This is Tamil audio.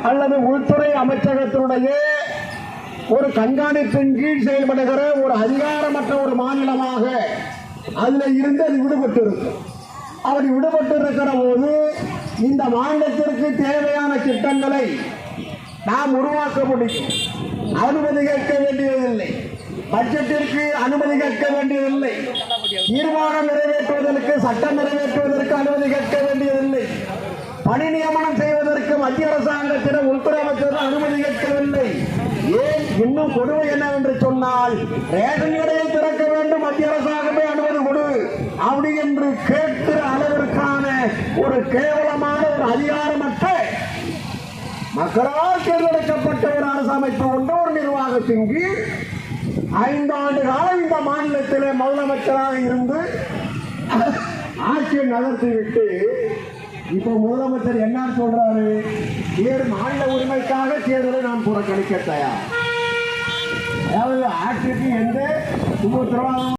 அல்லது உள்துறை அமைச்சகத்தினுடைய ஒரு கண்காணிப்பின் கீழ் செயல்படுகிற ஒரு அதிகாரமற்ற ஒரு மாநிலமாக அதில் இருந்து அது விடுபட்டு இருக்கும். அப்படி விடுபட்டு இருக்கிற போது இந்த மாநிலத்திற்கு தேவையான திட்டங்களை நாம் உருவாக்க முடியும். அனுமதி கேட்க வேண்டியதில்லை, பட்ஜெட்டிற்கு அனுமதி கேட்க வேண்டியதில்லை, தீர்மானம் நிறைவேற்றுவதற்கு சட்டம் நிறைவேற்றுவதற்கு அனுமதி கேட்க வேண்டியதில்லை, பணி நியமனம் செய்வதற்கு மத்திய அரசாங்கத்திடம் உள்துறை அமைச்சர் அனுமதி கேட்கவில்லை. ஏன் இன்னும் கொடுமை என்னவென்று சொன்னால், ரேஷன் கடையை திறக்க வேண்டும், மத்திய அரசாங்கமே அனுமதி கொடு அப்படி என்று கேட்கிற அளவிற்கான ஒரு கேவலமான ஒரு அதிகாரமற்ற மக்களால் தேர்ந்தெடுக்கப்பட்ட ஒரு அரசு அமைப்பு கொண்ட ஒரு நிர்வாகத்தின் கீழ் 5 ஆண்டு காலம் இந்த மாநிலத்திலே முதலமைச்சராக இருந்து ஆட்சியை நடத்திவிட்டு இப்ப முதலமைச்சர் என்ன சொல்றாரு? மாநில உரிமைக்காக தேர்தலை நான் புறக்கணிக்க தயார். அதாவது ஆட்சிக்கு எந்த உத்தரவாதம்